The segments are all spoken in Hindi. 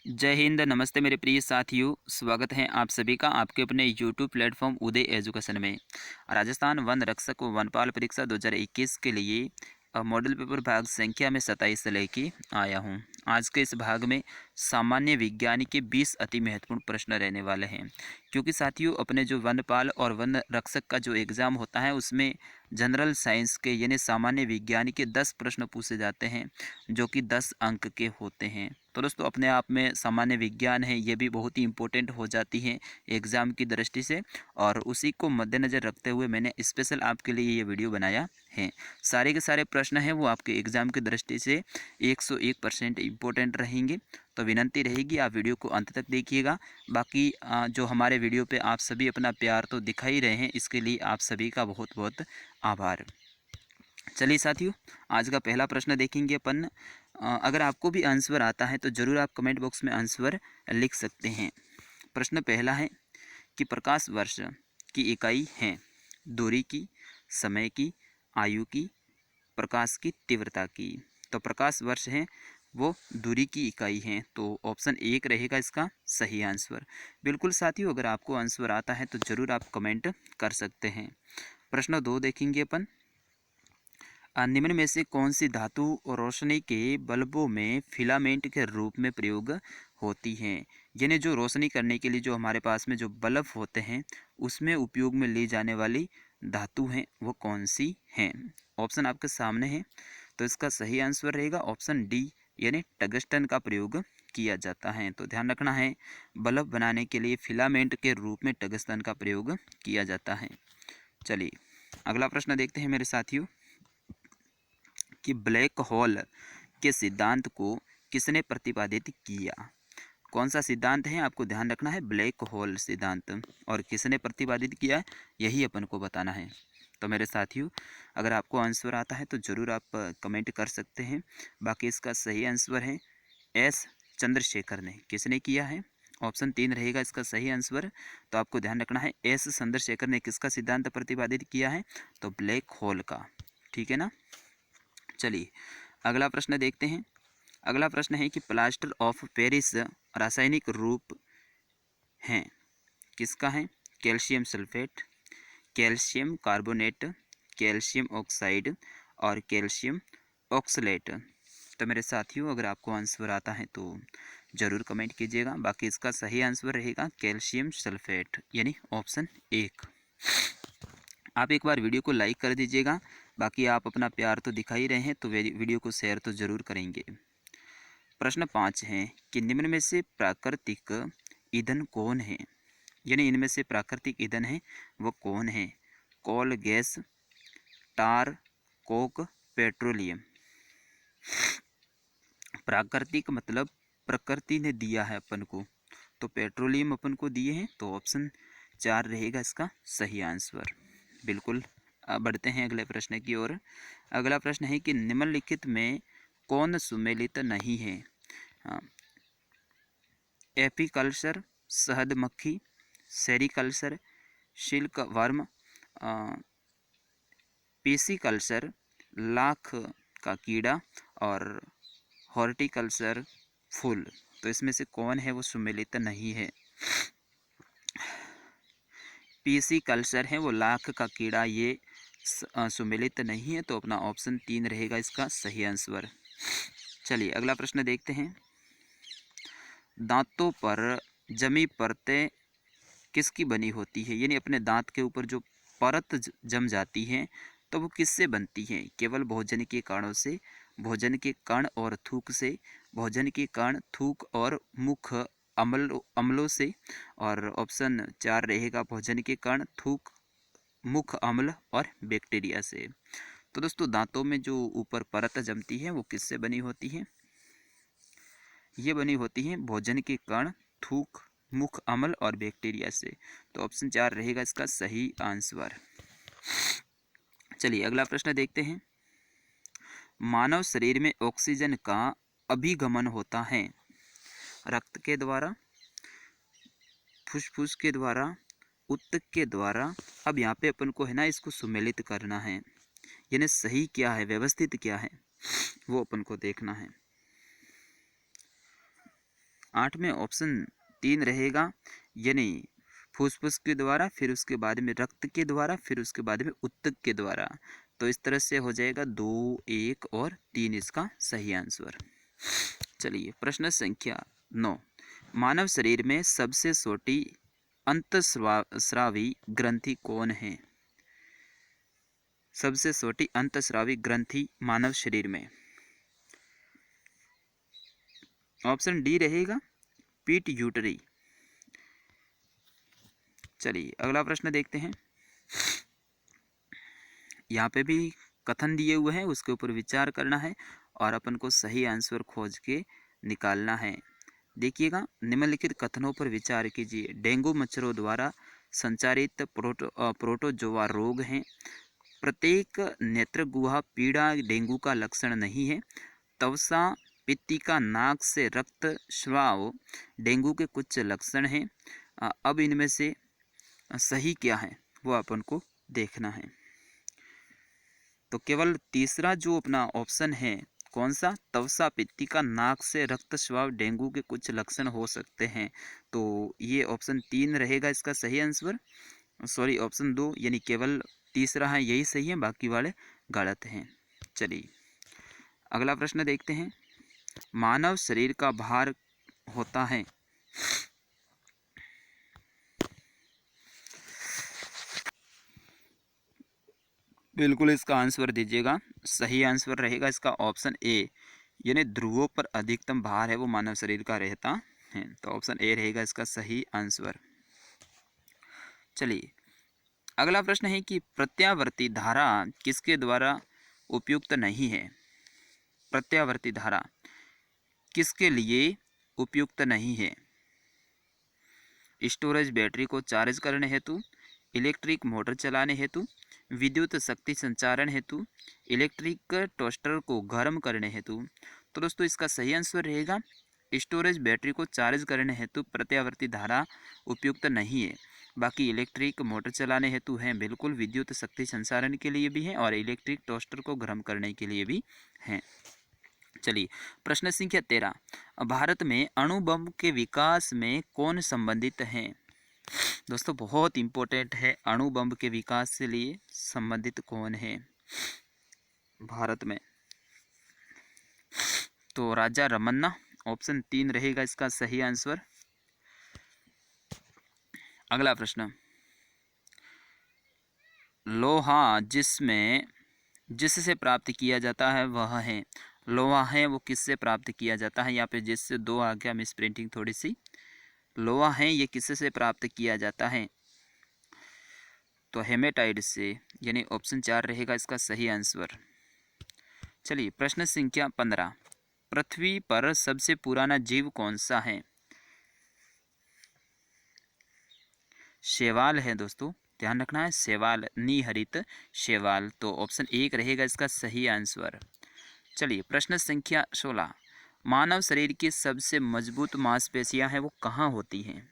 जय हिंद, नमस्ते मेरे प्रिय साथियों। स्वागत है आप सभी का आपके अपने यूट्यूब प्लेटफॉर्म उदय एजुकेशन में। राजस्थान वन रक्षक व वनपाल परीक्षा 2021 के लिए मॉडल पेपर भाग संख्या में 27 लेके आया हूं। आज के इस भाग में सामान्य विज्ञान के 20 अति महत्वपूर्ण प्रश्न रहने वाले हैं, क्योंकि साथियों अपने जो वनपाल और वन रक्षक का जो एग्ज़ाम होता है उसमें जनरल साइंस के यानी सामान्य विज्ञान के 10 प्रश्न पूछे जाते हैं, जो कि 10 अंक के होते हैं। तो दोस्तों अपने आप में सामान्य विज्ञान है ये भी बहुत ही इम्पोर्टेंट हो जाती है एग्ज़ाम की दृष्टि से, और उसी को मद्देनज़र रखते हुए मैंने स्पेशल आपके लिए ये वीडियो बनाया है। सारे के सारे प्रश्न हैं वो आपके एग्ज़ाम की दृष्टि से 101% इम्पोर्टेंट रहेंगे। तो विनंती रहेगी आप वीडियो को अंत तक देखिएगा। बाकी जो हमारे वीडियो पे आप सभी अपना प्यार तो दिखा ही रहे हैं, इसके लिए आप सभी का बहुत बहुत आभार। चलिए साथियों, आज का पहला प्रश्न देखेंगे अपन। अगर आपको भी आंसर आता है तो ज़रूर आप कमेंट बॉक्स में आंसर लिख सकते हैं। प्रश्न पहला है कि प्रकाश वर्ष की इकाई है दूरी की, समय की, आयु की, प्रकाश की तीव्रता की। तो प्रकाश वर्ष है वो दूरी की इकाई है, तो ऑप्शन 1 रहेगा इसका सही आंसर। बिल्कुल साथियों, अगर आपको आंसर आता है तो ज़रूर आप कमेंट कर सकते हैं। प्रश्न 2 देखेंगे अपन। निम्न में से कौन सी धातु रोशनी के बल्बों में फिलामेंट के रूप में प्रयोग होती है? यानी जो रोशनी करने के लिए जो हमारे पास में जो बल्ब होते हैं उसमें उपयोग में ली जाने वाली धातु हैं वो कौन सी हैं? ऑप्शन आपके सामने है। तो इसका सही आंसर रहेगा ऑप्शन डी, यानी टंगस्टन का प्रयोग किया जाता है। तो ध्यान रखना है, बल्ब बनाने के लिए फिलामेंट के रूप में टंगस्टन का प्रयोग किया जाता है। चलिए अगला प्रश्न देखते हैं मेरे साथियों कि ब्लैक होल के सिद्धांत को किसने प्रतिपादित किया? कौन सा सिद्धांत है आपको ध्यान रखना है, ब्लैक होल सिद्धांत, और किसने प्रतिपादित किया है यही अपन को बताना है। तो मेरे साथियों अगर आपको आंसर आता है तो ज़रूर आप कमेंट कर सकते हैं। बाकी इसका सही आंसर है एस चंद्रशेखर ने। किसने किया है? ऑप्शन 3 रहेगा इसका सही आंसर। तो आपको ध्यान रखना है एस चंद्रशेखर ने किसका सिद्धांत प्रतिपादित किया है? तो ब्लैक होल का। ठीक है ना। चलिए अगला प्रश्न देखते हैं। अगला प्रश्न है कि प्लास्टर ऑफ पेरिस रासायनिक रूप है किसका है? Calcium sulphate, calcium carbonate, calcium oxide और कैल्शियम ऑक्सलेट। तो मेरे साथियों अगर आपको आंसर आता है तो ज़रूर कमेंट कीजिएगा। बाकी इसका सही आंसर रहेगा कैल्शियम सल्फेट, यानी ऑप्शन 1। आप एक बार वीडियो को लाइक कर दीजिएगा। बाकी आप अपना प्यार तो दिखा ही रहे हैं तो वीडियो को शेयर तो ज़रूर करेंगे। प्रश्न 5 है कि निम्न में से प्राकृतिक ईंधन कौन है? यानी इनमें से प्राकृतिक ईंधन है वो कौन है? कोल, गैस, टार, कोक, पेट्रोलियम। प्राकृतिक मतलब प्रकृति ने दिया है अपन को, तो पेट्रोलियम अपन को दिए हैं, तो ऑप्शन 4 रहेगा इसका सही आंसर। बिल्कुल। अब बढ़ते हैं अगले प्रश्न की ओर। अगला प्रश्न है कि निम्नलिखित में कौन सुमेलित नहीं है? एपीकल्चर शहद मक्खी, sericulture silk worm, pisciculture lakh का कीड़ा और हॉर्टिकल्चर फूल। तो इसमें से कौन है वो सुमेलित नहीं है? पीसी कल्चर है वो लाख का कीड़ा, ये सुमेलित नहीं है, तो अपना ऑप्शन 3 रहेगा इसका सही आंसर। चलिए अगला प्रश्न देखते हैं। दांतों पर जमी परतें किसकी बनी होती है? यानी अपने दांत के ऊपर जो परत जम जाती है तो वो किससे बनती है? केवल भोजन के कणों से, भोजन के कण और थूक से, भोजन के कण, थूक और मुख अम्लों से, और ऑप्शन 4 रहेगा भोजन के कण, थूक, मुख अम्ल और बैक्टीरिया से। तो दोस्तों दांतों में जो ऊपर परत जमती है वो किससे बनी होती है? ये बनी होती है भोजन के कण, थूक, मुख अम्ल और बैक्टीरिया से। तो ऑप्शन 4 रहेगा इसका सही आंसर। चलिए अगला प्रश्न देखते हैं। मानव शरीर में ऑक्सीजन का अभिगमन होता है रक्त के द्वारा, फुसफुस के द्वारा, ऊतक के द्वारा। अब यहाँ पे अपन को है ना इसको सुमेलित करना है, यानी सही क्या है, व्यवस्थित क्या है, वो अपन को देखना है। 8 में ऑप्शन 3 रहेगा, यानी फुसफुस के द्वारा, फिर उसके बाद में रक्त के द्वारा, फिर उसके बाद में उत्तक के द्वारा। तो इस तरह से हो जाएगा 2, 1 और 3 इसका सही आंसर। चलिए प्रश्न संख्या 9, मानव शरीर में सबसे छोटी अंतःस्रावी ग्रंथि कौन है? सबसे छोटी अंतःस्रावी ग्रंथि मानव शरीर में, ऑप्शन डी रहेगा पिट्यूटरी। चलिए अगला प्रश्न देखते हैं। यहाँ पे भी कथन दिए हुए हैं, उसके ऊपर विचार करना है और अपन को सही आंसर खोज के निकालना है। देखिएगा, निम्नलिखित कथनों पर विचार कीजिए। डेंगू मच्छरों द्वारा संचारित प्रोटोजोआ रोग हैं। प्रत्येक नेत्र गुहा पीड़ा डेंगू का लक्षण नहीं है। तवसा पित्तिका नाक से रक्त स्राव डेंगू के कुछ लक्षण हैं। अब इनमें से सही क्या है वो अपन को देखना है। तो केवल तीसरा जो अपना ऑप्शन है, कौन सा, तवसा पित्तिका नाक से रक्तस्राव डेंगू के कुछ लक्षण हो सकते हैं, तो ये ऑप्शन 3 रहेगा इसका सही आंसर। सॉरी, ऑप्शन 2, यानी केवल तीसरा है यही सही है, बाकी वाले गलत हैं। चलिए अगला प्रश्न देखते हैं। मानव शरीर का भार होता है, बिल्कुल इसका आंसर दीजिएगा। सही आंसर रहेगा इसका ऑप्शन ए, यानी ध्रुवों पर अधिकतम भार है वो मानव शरीर का रहता है। तो ऑप्शन ए रहेगा इसका सही आंसर। चलिए अगला प्रश्न है कि प्रत्यावर्ती धारा किसके द्वारा उपयुक्त नहीं है? प्रत्यावर्ती धारा किसके लिए उपयुक्त नहीं है? स्टोरेज बैटरी को चार्ज करने हेतु, इलेक्ट्रिक मोटर चलाने हेतु, विद्युत शक्ति संचारण हेतु, इलेक्ट्रिक टोस्टर को गर्म करने हेतु। तो दोस्तों इसका सही आंसर रहेगा स्टोरेज बैटरी को चार्ज करने हेतु प्रत्यावर्ती धारा उपयुक्त नहीं है। बाकी इलेक्ट्रिक मोटर चलाने हेतु हैं बिल्कुल, विद्युत शक्ति संचारण के लिए भी हैं और इलेक्ट्रिक टोस्टर को गर्म करने के लिए भी हैं। चलिए प्रश्न संख्या 13, भारत में अणु बम के विकास में कौन संबंधित हैं? दोस्तों बहुत इंपॉर्टेंट है, अणु बम के विकास से लिए संबंधित कौन है भारत में? तो राजा रमन्ना, ऑप्शन 3 रहेगा इसका सही आंसर। अगला प्रश्न, लोहा जिससे प्राप्त किया जाता है वह है, लोहा है वो किससे प्राप्त किया जाता है? यहाँ पे जिससे 2 आ गया, मिस प्रिंटिंग थोड़ी सी। लोहा है ये किससे प्राप्त किया जाता है? तो हेमेटाइट से, यानी ऑप्शन 4 रहेगा इसका सही आंसर। चलिए प्रश्न संख्या 15, पृथ्वी पर सबसे पुराना जीव कौन सा है? शैवाल है दोस्तों, ध्यान रखना है, शैवाल, निहरित शैवाल। तो ऑप्शन 1 रहेगा इसका सही आंसर। चलिए प्रश्न संख्या 16, मानव शरीर की सबसे मजबूत मांसपेशियां हैं वो कहाँ होती हैं?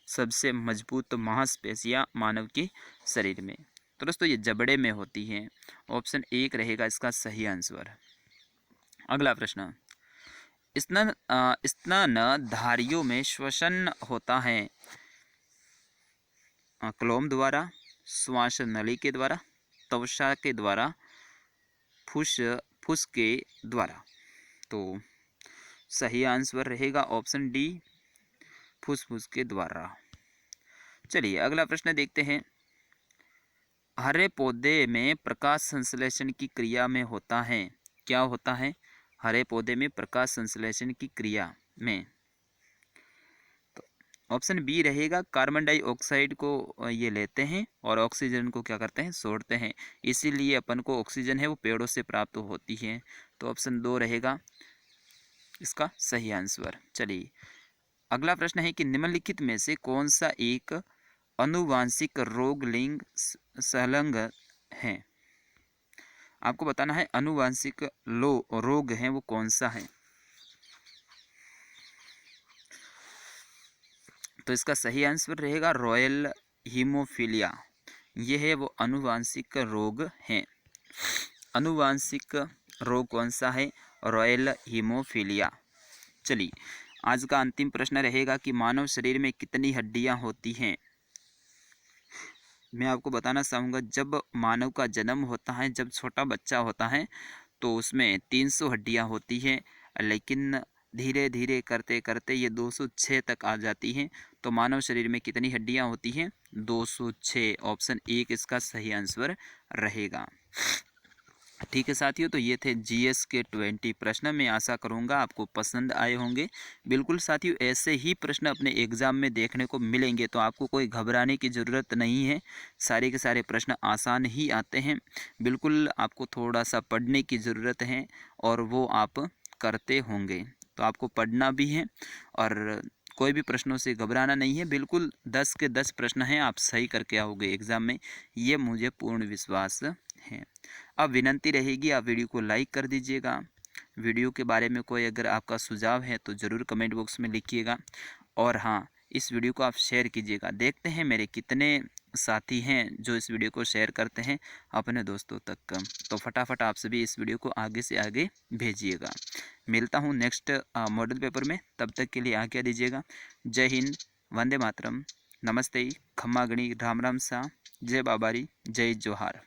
सबसे मजबूत मांसपेशियां मानव के शरीर में, तो दोस्तों ये जबड़े में होती हैं। ऑप्शन 1 रहेगा इसका सही आंसर। अगला प्रश्न, स्तनधारियों में श्वसन होता है क्लोम द्वारा, श्वास नली के द्वारा, त्वचा के द्वारा, फुस के द्वारा। तो सही आंसर रहेगा ऑप्शन डी, फुसफुस के द्वारा। चलिए अगला प्रश्न देखते हैं। हरे पौधे में प्रकाश संश्लेषण की क्रिया में होता है, क्या होता है हरे पौधे में प्रकाश संश्लेषण की क्रिया में? तो ऑप्शन बी रहेगा, कार्बन डाइऑक्साइड को ये लेते हैं और ऑक्सीजन को क्या करते हैं, छोड़ते हैं, इसीलिए अपन को ऑक्सीजन है वो पेड़ों से प्राप्त होती है। तो ऑप्शन 2 रहेगा इसका सही आंसर। चलिए अगला प्रश्न है कि निम्नलिखित में से कौन सा एक अनुवांशिक रोग लिंग संलग्न है? आपको बताना है अनुवांशिक रोग है वो कौन सा है। तो इसका सही आंसर रहेगा रॉयल हीमोफीलिया, ये है वो अनुवांशिक रोग है। अनुवांशिक रोग कौन सा है? Royal haemophilia. चलिए आज का अंतिम प्रश्न रहेगा कि मानव शरीर में कितनी हड्डियां होती हैं। मैं आपको बताना चाहूँगा, जब मानव का जन्म होता है, जब छोटा बच्चा होता है तो उसमें 300 हड्डियां होती हैं, लेकिन धीरे धीरे करते करते ये 206 तक आ जाती हैं। तो मानव शरीर में कितनी हड्डियां होती हैं? 206। ऑप्शन 1 इसका सही आंसर रहेगा। ठीक है साथियों, तो ये थे जीएस के 20 प्रश्न। मैं आशा करूँगा आपको पसंद आए होंगे। बिल्कुल साथियों, ऐसे ही प्रश्न अपने एग्ज़ाम में देखने को मिलेंगे, तो आपको कोई घबराने की ज़रूरत नहीं है। सारे के सारे प्रश्न आसान ही आते हैं। बिल्कुल आपको थोड़ा सा पढ़ने की ज़रूरत है और वो आप करते होंगे। तो आपको पढ़ना भी है और कोई भी प्रश्नों से घबराना नहीं है। बिल्कुल 10 के 10 प्रश्न हैं, आप सही करके आओगे एग्ज़ाम में, ये मुझे पूर्ण विश्वास है। अब विनंती रहेगी, आप वीडियो को लाइक कर दीजिएगा। वीडियो के बारे में कोई अगर आपका सुझाव है तो ज़रूर कमेंट बॉक्स में लिखिएगा। और हाँ, इस वीडियो को आप शेयर कीजिएगा। देखते हैं मेरे कितने साथी हैं जो इस वीडियो को शेयर करते हैं अपने दोस्तों तक। तो फटाफट आप सभी इस वीडियो को आगे से आगे भेजिएगा। मिलता हूँ नेक्स्ट मॉडल पेपर में, तब तक के लिए आज्ञा दीजिएगा। जय हिंद, वंदे मातरम, नमस्ते, खम्मा गणी, राम राम सा, जय बाबारी, जय जोहार।